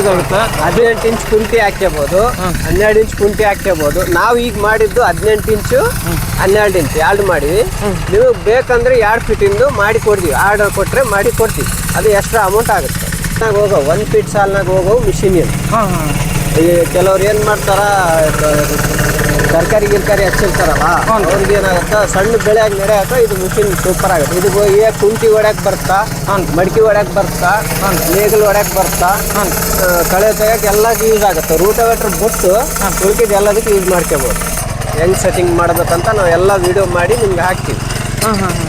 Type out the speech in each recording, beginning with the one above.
ಬೇಕಾಗುತ್ತೆ? 18 ಇಂಚ್ ಕುಂಟಿ ಹಾಕ್ಕೋಬಹುದು, 12 ಇಂಚ್ ಕುಂಟಿ ಹಾಕ್ಕೋಬಹುದು. ನಾವು ಈಗ ಮಾಡಿದ್ದು 18 ಇಂಚು 12 ಇಂಚ್ ಎರಡು ಮಾಡಿವಿ. ನೀವು ಬೇಕಂದ್ರೆ 2 ಫೀಟಿಂದು ಮಾಡಿ ಕೊಡ್ತೀವಿ. ಆರ್ಡರ್ ಕೊಟ್ಟರೆ ಮಾಡಿ ಕೊಡ್ತೀವಿ. ಅದು ಎಕ್ಸ್ಟ್ರಾ ಅಮೌಂಟ್ ಆಗುತ್ತೆ. ಹೋಗೋ 1 ಫೀಟ್ ಸಾಲ್ನಾಗ ಹೋಗೋ ಮಿಷಿನ್ ಏನು. ಈ ಕೆಲವ್ರು ಏನು ಮಾಡ್ತಾರ, ತರಕಾರಿ ಗಿರ್ಕಾರಿ ಹಚ್ಚಿರ್ತಾರಲ್ಲ, ಅವ್ರಿಗೆ ಏನಾಗುತ್ತೆ ಸಣ್ಣ ಬೆಳೆಯಾಗಿ ನಡೆಯಕ ಇದು ಮಿಷಿನ್ ಸೂಪರ್ ಆಗುತ್ತೆ. ಇದು ಕುಂಟಿ ಹೊಡ್ಯಾಕ್ ಬರ್ತಾ, ಮಡಿಕೆ ಹೊಡ್ಯಾಕ್ ಬರ್ತಾ, ನೇಗಲ್ ಹೊಡ್ಯಾಕ್ ಬರ್ತಾ, ಕಳೆ ತೆಗಕ್ಕೆ ಎಲ್ಲದಕ್ಕೆ ಯೂಸ್ ಆಗುತ್ತೆ. ರೂಟವೇಟ್ರ್ ಬಿಟ್ಟು ಉಳ್ಕಿದ್ ಎಲ್ಲದಕ್ಕೆ ಯೂಸ್ ಮಾಡ್ಕೋಬೋದು. ಹೆಂಗ್ ಸೆಟ್ಟಿಂಗ್ ಮಾಡ್ಬೇಕಂತ ನಾವು ಎಲ್ಲ ವಿಡಿಯೋ ಮಾಡಿ ನಿಮ್ಗೆ ಹಾಕ್ತೀವಿ.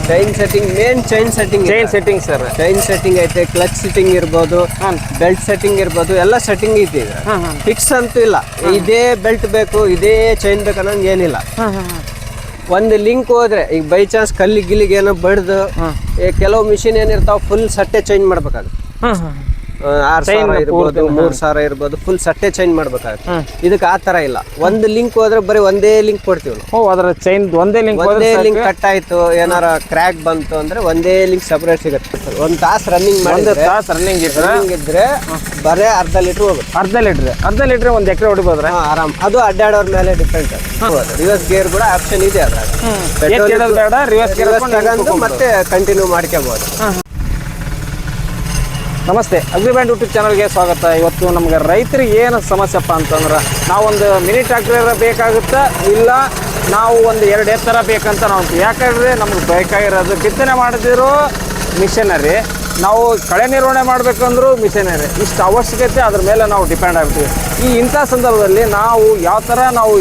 Chain setting, main chain setting sir. Chain setting ಐತೆ, ಕ್ಲಚ್ ಸೆಟ್ಟಿಂಗ್ ಇರ್ಬೋದು, ಬೆಲ್ಟ್ ಸೆಟ್ಟಿಂಗ್ ಇರ್ಬೋದು, ಎಲ್ಲ ಸೆಟ್ಟಿಂಗ್ ಐತಿ. ಫಿಕ್ಸ್ ಅಂತೂ ಇಲ್ಲ, ಇದೇ ಬೆಲ್ಟ್ ಬೇಕು ಇದೇ ಚೈನ್ ಬೇಕು ಅನ್ನೋಂಗೆ ಏನಿಲ್ಲ. ಒಂದು ಲಿಂಕ್ ಹೋದ್ರೆ ಈಗ ಬೈ ಚಾನ್ಸ್ ಕಲ್ಲಿಗೆ ಏನೋ ಬಡ್ದು ಕೆಲವು ಮಿಷಿನ್ ಏನಿರ್ತಾವ ಫುಲ್ ಸಟ್ಟೆ ಚೇಂಜ್ ಮಾಡ್ಬೇಕಾಗುತ್ತೆ. 6,000 ಇರ್ಬೋದು, 3,000 ಇರ್ಬೋದು, ಫುಲ್ ಸಟ್ಟೆ ಚೇಂಜ್ ಮಾಡ್ಬೇಕಾಗುತ್ತೆ. ಇದಕ್ಕೆ ಆ ತರ ಇಲ್ಲ. ಒಂದು ಲಿಂಕ್ ಹೋದ್ರೆ ಬರೀ ಒಂದೇ ಲಿಂಕ್ ಕೊಡ್ತೀವಿ ನಾವು. ಅದರ ಚೈನ್ ಒಂದೇ ಲಿಂಕ್ ಕಟ್ ಆಯ್ತು, ಏನಾರ ಕ್ರ್ಯಾಕ್ ಬಂತು ಅಂದ್ರೆ ಒಂದೇ ಲಿಂಕ್ ಸಪರೇಟ್ ಸಿಗುತ್ತೆ. 1 ತಾಸು ರನ್ನಿಂಗ್ ಇದ್ರೆ ಬರೇ ಅರ್ಧ ಲೀಟರ್ ಹೋಗುತ್ತೆ. ಅರ್ಧ ಲೀಟರ್ 1 ಎಕರೆ ಹೊಡಿಬೋದ್ರೆ ಆರಾಮ್. ಅದು ಅಡ್ಡಾಡೋರ್ ಮೇಲೆ ಡಿಪೆಂಡ್. ರಿವರ್ಸ್ ಗೇರ್ ಕೂಡ ಆಪ್ಷನ್ ಇದೆ ಅದ್ರಾಗ. ರಿವರ್ಸ್ ಗೇರ್ ತಗೊಂಡು ಮತ್ತೆ ಕಂಟಿನ್ಯೂ ಮಾಡ್ಕೋಬಹುದು. ನಮಸ್ತೆ, ಅಗ್ರಿಬ್ಯಾಂಡ್ ಯೂಟ್ಯೂಬ್ ಚಾನಲ್ಗೆ ಸ್ವಾಗತ. ಇವತ್ತು ನಮ್ಗೆ ರೈತರಿಗೆ ಏನು ಸಮಸ್ಯೆಪ್ಪ ಅಂತಂದ್ರೆ, ನಾವೊಂದು ಮಿನಿ ಟ್ರ್ಯಾಕ್ಟರ್ ಬೇಕಾಗುತ್ತಾ, ಇಲ್ಲ ನಾವು ಒಂದು 2 ಎತ್ತರ ಬೇಕಂತ ನಾವು. ಯಾಕಂದರೆ ನಮ್ಗೆ ಬೇಕಾಗಿರೋದು ಬಿತ್ತನೆ ಮಾಡಿದಿರೋ ಮಿಷನರಿ, ನಾವು ಕಳೆ ನಿರ್ವಹಣೆ ಮಾಡಬೇಕಂದ್ರೂ ಮಿಷನರಿ. ಇಷ್ಟು ಅವಶ್ಯಕತೆ ಅದ್ರ ಮೇಲೆ ನಾವು ಡಿಪೆಂಡ್ ಆಗ್ತೀವಿ. ಇಂಥ ಸಂದರ್ಭದಲ್ಲಿ ನಾವು ಯಾವ ಥರ ನಾವು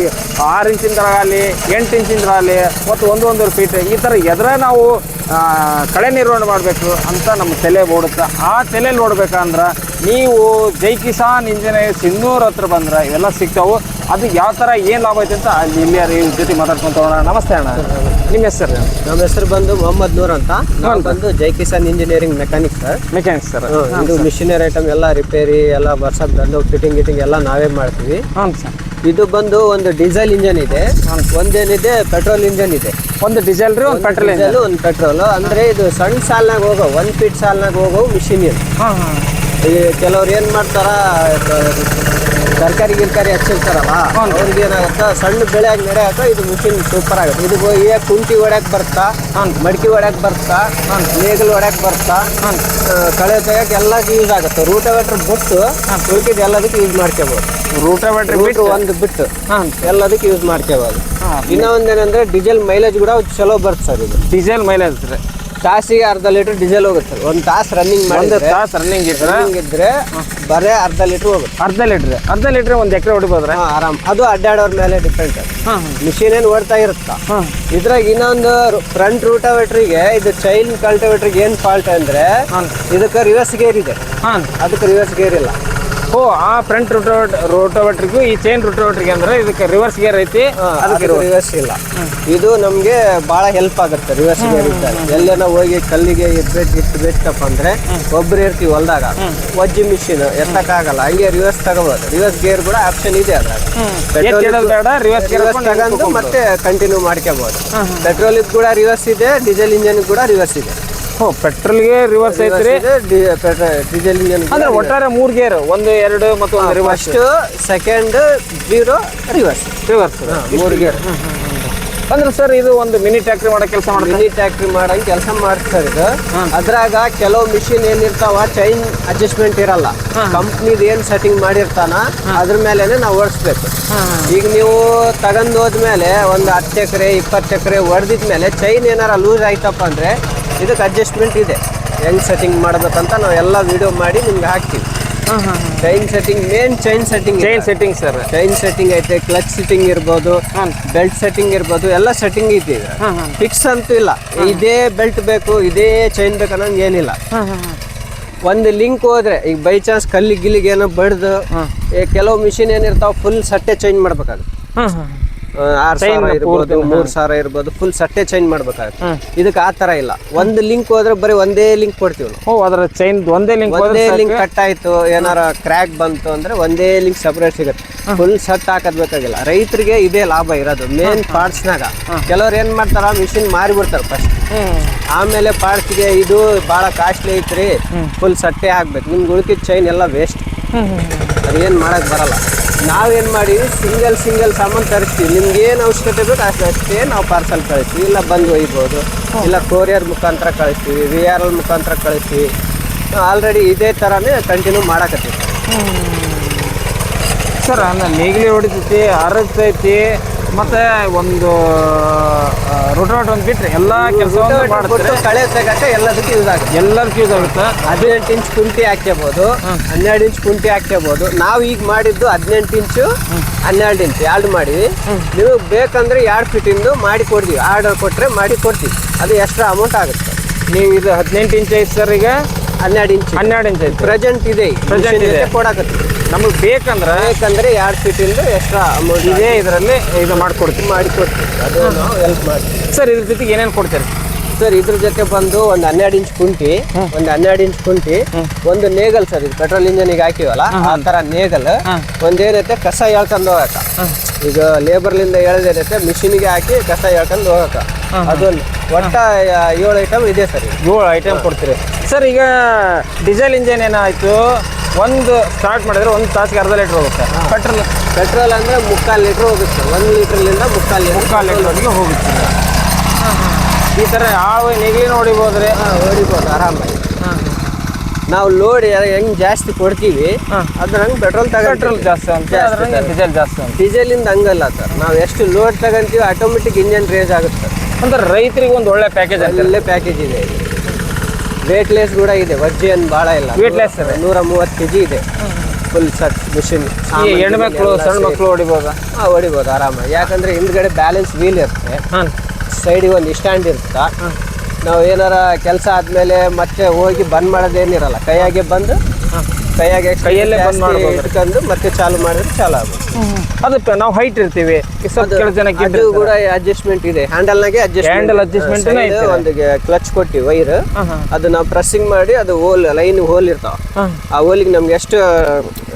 6 ಇಂಚಿಂದಾಗಲಿ 8 ಇಂಚಿಂದಾಗಲಿ ಮತ್ತು 1 ಫೀಟ್ ಈ ಥರ ಎದುರ ನಾವು ಕಳೆ ನಿರ್ವಹಣೆ ಮಾಡಬೇಕು ಅಂತ ನಮ್ಮ ತಲೆ ಓಡುತ್ತೆ. ಆ ತಲೆ ನೋಡ್ಬೇಕಂದ್ರೆ ನೀವು ಜೈ ಕಿಸಾನ್ ಇಂಜಿನಿಯರ್ ಸಿನ್ನೂರ್ ಹತ್ರ ಬಂದ್ರೆ ಇವೆಲ್ಲ ಸಿಗ್ತಾವೆ. ಅದು ಯಾವ ಥರ ಏನು ಲಾಭ ಐತೆ ಅಂತ ಅಲ್ಲಿ ಇಲ್ಲಿ ಜೊತೆ ಮಾತಾಡ್ಕೊಂತ ಹೋಗೋಣ. ನಮಸ್ತೆ ಅಣ್ಣ, ನಿಮ್ಮ ಹೆಸರು? ನಮ್ಮ ಹೆಸರು ಬಂದು ಮೊಹಮ್ಮದ್ ನೂರ್ ಅಂತ. ನಾವು ಬಂದು ಜೈ ಕಿಸಾನ್ ಇಂಜಿನಿಯರಿಂಗ್ ಮೆಕ್ಯಾನಿಕ್ ಸರ್. ಇದು ಮಿಷಿನರಿ ಐಟಮ್ ಎಲ್ಲ ರಿಪೇರಿ ಎಲ್ಲ ವರ್ಷದ್ದು ಫಿಟ್ಟಿಂಗ್ ಎಲ್ಲ ನಾವೇ ಮಾಡ್ತೀವಿ. ಇದು ಬಂದು ಒಂದು ಡೀಸೆಲ್ ಇಂಜನ್ ಇದೆ, ಒಂದೇನಿದೆ ಪೆಟ್ರೋಲ್ ಇಂಜನ್ ಇದೆ. ಒಂದು ಡೀಸೆಲ್ ರೀ, ಒಂದು ಪೆಟ್ರೋಲ್, ಒಂದು ಪೆಟ್ರೋಲ್. ಅಂದ್ರೆ ಇದು ಸಣ್ಣ ಸಾಲ್ನಾಗ ಹೋಗೋ 1 ಫೀಟ್ ಸಾಲ್ನಾಗ ಹೋಗೋ ಮಿಷಿನ್ ಇದು. ಈ ಕೆಲವ್ರು ಏನ್ ಮಾಡ್ತಾರ, ತರಕಾರಿ ಗಿರ್ಕಾರಿ ಹಚ್ಚಿರ್ತಾರಲ್ಲ, ಅವ್ರಿಗೆ ಏನಾಗುತ್ತೆ ಸಣ್ಣ ಬೆಳೆಯಾಗಿ ನಡೆಯಕ ಇದು ಮಿಷಿನ್ ಸೂಪರ್ ಆಗುತ್ತೆ. ಇದು ಕುಂಟಿ ಹೊಡ್ಯಾಕ್ ಬರ್ತಾ, ಮಡಿಕೆ ಹೊಡ್ಯಾಕ್ ಬರ್ತಾ, ನೇಗಲ್ ಹೊಡ್ಯಾಕ್ ಬರ್ತಾ, ಕಳೆ ತೆಗಕ್ಕೆ ಎಲ್ಲದಕ್ಕೆ ಯೂಸ್ ಆಗುತ್ತೆ. ರೂಟವೇಟ್ರ್ ಬಿಟ್ಟು ಉಳ್ಕಿದ್ ಎಲ್ಲದಕ್ಕೆ ಯೂಸ್ ಮಾಡ್ಕೋಬಹುದು. ರೂಟವೇಟ್ರ್ ಒಂದು ಬಿಟ್ಟು ಎಲ್ಲದಕ್ಕೆ ಯೂಸ್ ಮಾಡ್ಕೋಬಹುದು. ಇನ್ನೂ ಒಂದೇನಂದ್ರೆ ಡೀಸೆಲ್ ಮೈಲೇಜ್ ಕೂಡ ಚಲೋ ಬರುತ್ತೆ ಸರ್. ಇದು ಡೀಸೆಲ್ ಮೈಲೇಜ್ ತಾಸಿಗೆ ಅರ್ಧ ಲೀಟರ್ ಡೀಸೆಲ್ ಹೋಗುತ್ತೆ. 1 ತಾಸು ರನ್ನಿಂಗ್ ಇದ್ರೆ ಬರೇ ಅರ್ಧ ಲೀಟರ್ ಹೋಗುತ್ತೆ. ಅರ್ಧ ಲೀಟರ್ 1 ಎಕರೆ ಹೊಡಿಬೋದ್ರೆ ಆರಾಮ್. ಅದು ಅಡ್ಡಾಡೋರ್ ಮೇಲೆ ಡಿಪೆಂಡ್. ಮಿಷಿನ್ ಏನು ಓಡ್ತಾ ಇರುತ್ತ. ಇದ್ರಾಗ ಇನ್ನೊಂದು ಫ್ರಂಟ್ ರೂಟವೇಟ್ರಿಗೆ, ಇದು ಚೈನ್ ಕಲ್ಟಿವೇಟ್ರಿಗೆ ಏನ್ ಫಾಲ್ಟ್ ಅಂದ್ರೆ ಇದಕ್ಕೆ ರಿವರ್ಸ್ ಗೇರ್ ಇದೆ, ಅದಕ್ಕೆ ರಿವರ್ಸ್ ಗೇರ್ ಇಲ್ಲ. ಆ ಫ್ರಂಟ್ ರೋಟೋವೇಟ್ರಿಗೂ ಈ ಚೈನ್ ರೋಟೋವೇಟ್ರಿಗೆ ಅಂದ್ರೆ ಇದಕ್ಕೆ ರಿವರ್ಸ್ ಗೇರ್ ಐತಿ, ಅದಕ್ಕೆ ರಿವರ್ಸ್ ಇಲ್ಲ. ಇದು ನಮ್ಗೆ ಬಹಳ ಹೆಲ್ಪ್ ಆಗುತ್ತೆ ರಿವರ್ಸ್ ಗೇರ್ ಇದ್ದಾಗ. ಎಲ್ಲೇನ ಹೋಗಿ ಕಲ್ಲಿಗೆ ಬೇಕಪ್ಪ ಅಂದ್ರೆ ಒಬ್ರು ಇರ್ತೀವಿ ಹೊಲ್ದಾಗ, ವಜ್ಜಿ ಮಿಷಿನ್ ಎತ್ತಕ್ಕಾಗಲ್ಲ, ಹಂಗೆ ರಿವರ್ಸ್ ತಗೋಬಹುದು. ರಿವರ್ಸ್ ಗೇರ್ ಕೂಡ ಆಪ್ಷನ್ ಇದೆ ಅದ್ರಾಗ. ರಿವರ್ಸ್ ತಗೊಂಡು ಮತ್ತೆ ಕಂಟಿನ್ಯೂ ಮಾಡ್ಕೋಬಹುದು. ಪೆಟ್ರೋಲ್ ಕೂಡ ರಿವರ್ಸ್ ಇದೆ, ಡೀಸೆಲ್ ಇಂಜನ್ ಕೂಡ ರಿವರ್ಸ್ ಇದೆ. ಪೆಟ್ರೋಲ್ಗೆ ರಿವರ್ಸ್ ಐತ್ರಿ, ಡೀಸೆಲ್ ಇಂಜನ್ ಅಂದ್ರೆ ಒಟ್ಟಾರೆ 3 ಗೇರ್, 1, 2 ಮತ್ತು 1 ರಿವರ್ಸ್, ಸೆಕೆಂಡ್ 0 ರಿವರ್ಸ್ 3 ಗೇರ್. ಅಂದ್ರೆ ಸರ್ ಇದು ಒಂದು ಮಿನಿ ಟ್ರ್ಯಾಕ್ಟರ್ ಮಾಡೋ ಕೆಲಸ ಮಾಡಿ, ಮಿನಿ ಟ್ರ್ಯಾಕ್ಟರ್ ಮಾಡಂಗೆ ಕೆಲಸ ಮಾಡ್ತಾರೆ. ಇದು ಅದ್ರಾಗ ಕೆಲವು ಮಿಷಿನ್ ಏನಿರ್ತಾವ ಚೈನ್ ಅಡ್ಜಸ್ಟ್ಮೆಂಟ್ ಇರಲ್ಲ. ಕಂಪ್ನಿದ್ ಏನ್ ಸೆಟ್ಟಿಂಗ್ ಮಾಡಿರ್ತಾನ ಅದ್ರ ಮೇಲೆನೆ ನಾವು ಓಡಿಸ್ಬೇಕು. ಈಗ ನೀವು ತಗೊಂಡ್ ಹೋದ್ಮೇಲೆ ಒಂದು 10 ಎಕರೆ 20 ಎಕರೆ ಹೊಡೆದಿದ್ಮೇಲೆ ಚೈನ್ ಏನಾರ ಲೂಸ್ ಆಯ್ತಪ್ಪ ಅಂದ್ರೆ ಇದಕ್ಕೆ ಅಡ್ಜಸ್ಟ್ಮೆಂಟ್ ಇದೆ. ಹೆಂಗ್ ಸೆಟ್ಟಿಂಗ್ ಮಾಡ್ಬೇಕಂತ ನಾವು ಎಲ್ಲ ವಿಡಿಯೋ ಮಾಡಿ ನಿಮ್ಗೆ ಹಾಕ್ತೀವಿ. Chain setting, main chain setting sir. Chain setting ಐತೆ, ಕ್ಲಚ್ ಸೆಟ್ಟಿಂಗ್ ಇರ್ಬೋದು, ಬೆಲ್ಟ್ ಸೆಟ್ಟಿಂಗ್ ಇರ್ಬೋದು, ಎಲ್ಲ ಸೆಟ್ಟಿಂಗ್ ಐತಿ. ಫಿಕ್ಸ್ ಅಂತೂ ಇಲ್ಲ, ಇದೇ ಬೆಲ್ಟ್ ಬೇಕು ಇದೇ ಚೈನ್ ಬೇಕು ಅನ್ನೋಂಗೆ ಏನಿಲ್ಲ. ಒಂದು ಲಿಂಕ್ ಹೋದ್ರೆ ಈಗ ಬೈ ಚಾನ್ಸ್ ಕಲ್ಲಿಗೆ ಏನೋ ಬಡ್ದು ಕೆಲವು ಮಿಷಿನ್ ಏನಿರ್ತಾವ ಫುಲ್ ಸಟ್ಟೆ ಚೇಂಜ್ ಮಾಡ್ಬೇಕಾಗುತ್ತೆ. 6,000 ಇರ್ಬೋದು, 3,000 ಇರ್ಬೋದು, ಫುಲ್ ಸಟ್ಟೆ ಚೇಂಜ್ ಮಾಡ್ಬೇಕಾಗುತ್ತೆ. ಇದಕ್ಕೆ ಆ ತರ ಇಲ್ಲ. ಒಂದು ಲಿಂಕ್ ಹೋದ್ರೆ ಬರೀ ಒಂದೇ ಲಿಂಕ್ ಕೊಡ್ತೀವಿ ನಾವು. ಅದರ ಚೈನ್ ಒಂದೇ ಲಿಂಕ್ ಕಟ್ ಆಯ್ತು, ಏನಾರ ಕ್ರ್ಯಾಕ್ ಬಂತು ಅಂದ್ರೆ ಒಂದೇ ಲಿಂಕ್ ಸಪರೇಟ್ ಸಿಗುತ್ತೆ. ಫುಲ್ ಸಟ್ ಹಾಕದ್ ಬೇಕಾಗಿಲ್ಲ. ರೈತರಿಗೆ ಇದೇ ಲಾಭ ಇರೋದು ಮೇನ್ ಪಾರ್ಟ್ಸ್ನಾಗ. ಕೆಲವ್ರು ಏನ್ ಮಾಡ್ತಾರ, ಮಿಷಿನ್ ಮಾರಿಬಿಡ್ತಾರ ಫಸ್ಟ್, ಆಮೇಲೆ ಪಾರ್ಟ್ಸ್ಗೆ ಇದು ಬಹಳ ಕಾಸ್ಟ್ಲಿ ಐತ್ರಿ, ಫುಲ್ ಸಟ್ಟೆ ಹಾಕ್ಬೇಕು, ನಿಮ್ಗೆ ಉಳ್ಕಿದ ಚೈನ್ ಎಲ್ಲ ವೇಸ್ಟ್. ಅದೇನು ಮಾಡಕ್ ಬರಲ್ಲ. ನಾವೇನು ಮಾಡಿವಿ, ಸಿಂಗಲ್ ಸಾಮಾನು ತರಿಸ್ತೀವಿ. ನಿಮ್ಗೆ ಏನು ಅವಶ್ಯಕತೆ ಬೇಕು ಅಷ್ಟೇ ನಾವು ಪಾರ್ಸಲ್ ಕಳಿಸ್ತೀವಿ, ಇಲ್ಲ ಬಂದು ಒಯ್ಬೋದು, ಇಲ್ಲ ಕೊರಿಯರ್ ಮುಖಾಂತರ ಕಳಿಸ್ತೀವಿ, VRL ಮುಖಾಂತರ ಕಳಿಸ್ತೀವಿ. ಆಲ್ರೆಡಿ ಇದೇ ಥರನೇ ಕಂಟಿನ್ಯೂ ಮಾಡಕತ್ತೀವಿ ಸರ್. ನೇಗಿಲಿ ಹೊಡಿತೈತಿ, ಹರಗ್ತೈತಿ, ಮತ್ತೆ ಒಂದು ರೋಟೋವೇಟರ್ ಒಂದು ಬಿಟ್ಟರೆ ಎಲ್ಲ ಕೆಲಸ ಮಾಡ್ತಾರೆ. ಕಳೆ ತೆಗಕ್ಕೆ ಎಲ್ಲದಕ್ಕೂ ಯೂಸ್ ಆಗುತ್ತೆ. ಎಲ್ಲದಕ್ಕೂ ಯೂಸ್ ಆಗುತ್ತೆ. 18 ಇಂಚ್ ಕುಂಟಿ ಹಾಕ್ಕೋಬೋದು, 12 ಇಂಚ್ ಕುಂಟಿ ಹಾಕ್ಕೋಬೋದು. ನಾವು ಈಗ ಮಾಡಿದ್ದು 18 ಇಂಚು 12 ಇಂಚ್ ಎರಡು ಮಾಡಿವಿ. ನೀವು ಬೇಕಂದ್ರೆ 2 ಫೀಟಿಂದು ಮಾಡಿ ಕೊಡ್ತೀವಿ. ಆರ್ಡರ್ ಕೊಟ್ಟರೆ ಮಾಡಿ ಕೊಡ್ತೀವಿ. ಅದು ಎಕ್ಸ್ಟ್ರಾ ಅಮೌಂಟ್ ಆಗುತ್ತೆ. ನೀವು ಇದು 18 ಇಂಚ್ ಐತೆ ಸರ್, ಈಗ 12 ಇಂಚ್ ಐತೆ ಪ್ರೆಸೆಂಟ್ ಇದೆ. ಕೊಡಕತ್ತೀವಿ. ನಮಗೆ ಬೇಕಂದ್ರೆ 2 ಫೀಟಿಂದು ಎಕ್ಸ್ಟ್ರಾ ಅಮೌಂಟ್ ಇದೇ ಇದರಲ್ಲಿ ಇದು ಮಾಡಿಕೊಡ್ತೀವಿ. ಅದು ನಾವು ಹೆಲ್ಪ್ ಮಾಡ್ತೀವಿ ಸರ್. ಇದ್ರ ಜೊತೆಗೆ ಏನೇನು ಕೊಡ್ತೀರಿ ಸರ್? ಇದ್ರ ಜೊತೆ ಬಂದು ಒಂದು 12 ಇಂಚ್ ಕುಂಟಿ, ಒಂದು ನೇಗಲ್ ಸರ್. ಇದು ಪೆಟ್ರೋಲ್ ಇಂಜನಿಗೆ ಹಾಕಿವಲ್ಲ ಆ ಥರ ನೇಗಲ್. ಒಂದೇನೈತೆ ಕಸ ಎಳ್ಕೊಂಡು ಹೋಗಕ್ಕ. ಈಗ ಲೇಬರ್ಲಿಂದ ಎಳ್ದೇನೈತೆ ಮಿಷಿನ್ಗೆ ಹಾಕಿ ಕಸ ಎಳ್ಕೊಂಡು ಹೋಗಕ್ಕ. ಅದೊಂದು ಒಟ್ಟ 7 ಐಟಮ್ ಇದೆ ಸರ್. 7 ಐಟಮ್ ಕೊಡ್ತೀರಿ ಸರ್. ಈಗ ಡೀಸೆಲ್ ಇಂಜಿನ್ ಏನಾಯ್ತು, ಒಂದು ಸ್ಟಾರ್ಟ್ ಮಾಡಿದ್ರೆ 1 ತಾಸಿಗೆ ಅರ್ಧ ಲೀಟ್ರ್ ಹೋಗುತ್ತೆ. ಪೆಟ್ರೋಲ್ ಅಂದರೆ 3/4 ಲೀಟ್ರ್ ಹೋಗುತ್ತೆ. 1 ಲೀಟ್ರ್ಲಿಂದ 3/4 ಲೀಟ್ರ್ವರೆಗೆ ಹೋಗುತ್ತೆ. ಈ ಥರ ಯಾವ ನೇಗಿಲಿನ ಹೊಡಿಬೋದ್ರಿ? ಹೊಡಿಬೋದು ಆರಾಮಾಗಿ. ನಾವು ಲೋಡ್ ಹೆಂಗೆ ಜಾಸ್ತಿ ಕೊಡ್ತೀವಿ ಅದ್ರಂಗೆ ಪೆಟ್ರೋಲ್ ಜಾಸ್ತಿ ಅಂತ, ಡೀಸೆಲ್ ಜಾಸ್ತಿ ಅಂತ. ಡೀಸೆಲಿಂದ ಹಂಗಲ್ಲ ಸರ್. ನಾವು ಎಷ್ಟು ಲೋಡ್ ತಗೊಂತೀವಿ ಆಟೋಮೆಟಿಕ್ ಇಂಜನ್ ರೇಂಜ್ ಆಗುತ್ತೆ. ಅಂದ್ರೆ ರೈತರಿಗೆ ಒಂದು ಒಳ್ಳೆ ಪ್ಯಾಕೇಜ್, ಒಳ್ಳೆ ಪ್ಯಾಕೇಜ್ ಇದೆ. ವೇಟ್ಲೆಸ್ ಕೂಡ ಇದೆ, ವಜ್ಜೆ ಏನು ಭಾಳ ಇಲ್ಲ. ವೇಟ್ಲೆಸ್ 130 kg ಇದೆ ಫುಲ್ ಸಟ್ ಮಿಷಿನ್. ಹೆಣ್ಮಕ್ಳು ಸಣ್ಣ ಮಕ್ಕಳು ಹೊಡಿಬೋದಾ? ಹೊಡಿಬೋದು ಆರಾಮಾಗಿ. ಯಾಕಂದ್ರೆ ಹಿಂದ್ಗಡೆ ಬ್ಯಾಲೆನ್ಸ್ ವೀಲ್ ಇರುತ್ತೆ, ಸೈಡಿಗೆ ಒಂದು ಸ್ಟ್ಯಾಂಡ್ ಇರುತ್ತೆ. ನಾವು ಏನಾರ ಕೆಲಸ ಆದಮೇಲೆ ಮತ್ತೆ ಹೋಗಿ ಬಂದ್ ಮಾಡೋದೇನಿರಲ್ಲ, ಕೈಯಾಗೆ ಬಂದು ಕೈಯಲ್ಲೇ ಬಂದ್ ಇಟ್ಕೊಂಡು ಮತ್ತೆ ಚಾಲು ಮಾಡಿದ್ರೆ ಚಾಲು ಆಗುತ್ತೆ. ಅದು ನಾವು ಹೈಟ್ ಇರ್ತೀವಿ, ಕೆಲವು ಜನಕ್ಕೆ ಅದು ಕೂಡ ಅಡ್ಜಸ್ಟ್ಮೆಂಟ್ ಇದೆ. ಹ್ಯಾಂಡಲ್ನಾಗೆ ಅಡ್ಜಸ್ಟ್ಮೆಂಟ್ ಒಂದು ಕ್ಲಚ್ ಕೊಟ್ಟಿವಿ ವೈರ್. ಅದು ನಾವು ಪ್ರೆಸ್ಸಿಂಗ್ ಮಾಡಿ ಅದು ಲೈನ್ ಹೋಲ್ ಇರ್ತಾವ. ಆ ಹೋಲಿಗೆ ನಮ್ಗೆ ಎಷ್ಟು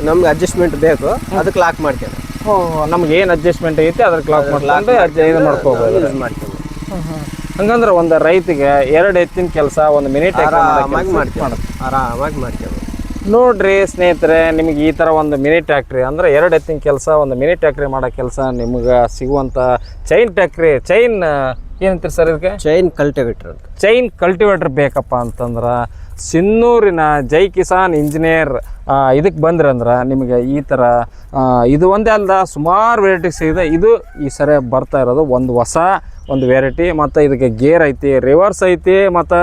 ನಮ್ಗೆ ಅಡ್ಜಸ್ಟ್ಮೆಂಟ್ ಬೇಕು ಅದಕ್ಕೆ ಲಾಕ್ ಮಾಡ್ತೇವೆ. ನಮ್ಗೆ ಏನು ಅಡ್ಜಸ್ಟ್ಮೆಂಟ್ ಐತೆ ಅದ್ರ ಲಾಕ್ ಮಾಡ್ಕೊಂಡು ಯೂಸ್ ಮಾಡ್ತೀವಿ. ಹಂಗಂದ್ರೆ ಒಂದು ರೈತಿಗೆ 2 ಎತ್ತಿನ ಕೆಲಸ ಒಂದು ಮಿನಿಟ್ ಆರಾಮಾಗಿ ಮಾಡ್ತೇವೆ. ನೋಡ್ರಿ ಸ್ನೇಹಿತರೆ, ನಿಮಗೆ ಈ ಥರ ಒಂದು ಮಿನಿ ಟ್ಯಾಕ್ಟ್ರಿ ಅಂದರೆ 2 ಎತ್ತಿನ ಕೆಲಸ, ಒಂದು ಮಿನಿ ಟ್ಯಾಕ್ಟ್ರಿ ಮಾಡೋ ಕೆಲಸ ನಿಮ್ಗೆ ಸಿಗುವಂಥ ಚೈನ್ ಏನಂತೀರಿ ಸರ್ ಇದಕ್ಕೆ? ಚೈನ್ ಕಲ್ಟಿವೇಟ್ರ್ ಬೇಕಪ್ಪ ಅಂತಂದ್ರೆ ಸಿನ್ನೂರಿನ ಜೈ ಕಿಸಾನ್ ಇಂಜಿನಿಯರ್ ಇದಕ್ಕೆ ಬಂದ್ರಂದ್ರೆ ನಿಮಗೆ ಈ ಥರ ಇದು ಒಂದೇ ಅಲ್ಲ, ಸುಮಾರು ವೆರೈಟೀಸ್ ಇದೆ. ಇದು ಈ ಸರಿ ಬರ್ತಾ ಇರೋದು ಒಂದು ವೆರೈಟಿ. ಮತ್ತು ಇದಕ್ಕೆ ಗೇರ್ ಐತಿ, ರಿವರ್ಸ್ ಐತಿ, ಮತ್ತು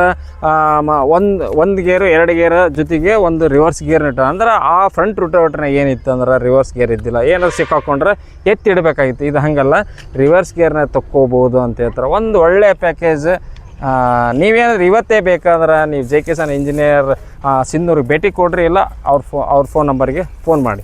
ಒಂದು ಗೇರು 2 ಗೇರ್ ಜೊತೆಗೆ ಒಂದು ರಿವರ್ಸ್ ಗೇರ್ ಇಟ್ಟ. ಅಂದ್ರೆ ಆ ಫ್ರಂಟ್ ರೋಟೋವೇಟರ್ನ ಏನಿತ್ತು ಅಂದ್ರೆ ರಿವರ್ಸ್ ಗೇರ್ ಇದ್ದಿಲ್ಲ, ಏನಾದ್ರು ಸಿಕ್ಕಾಕೊಂಡ್ರೆ ಎತ್ತಿಡಬೇಕಾಗಿತ್ತು. ಇದು ಹಾಗಲ್ಲ, ರಿವರ್ಸ್ ಗೇರ್ನ ತಕ್ಕೋಬೋದು ಅಂತ ಹೇಳ್ತಾರೆ. ಒಂದು ಒಳ್ಳೆಯ ಪ್ಯಾಕೇಜ್. ನೀವೇನಾದ್ರು ಇವತ್ತೇ ಬೇಕಾದ್ರೆ ನೀವು ಜೈ ಕಿಸಾನ್ ಇಂಜಿನಿಯರ್ ಸಿನ್ನೂರಿಗೆ ಭೇಟಿ ಕೊಡ್ರಿ, ಇಲ್ಲ ಅವ್ರ ಫೋನ್ ನಂಬರ್ಗೆ ಫೋನ್ ಮಾಡಿ.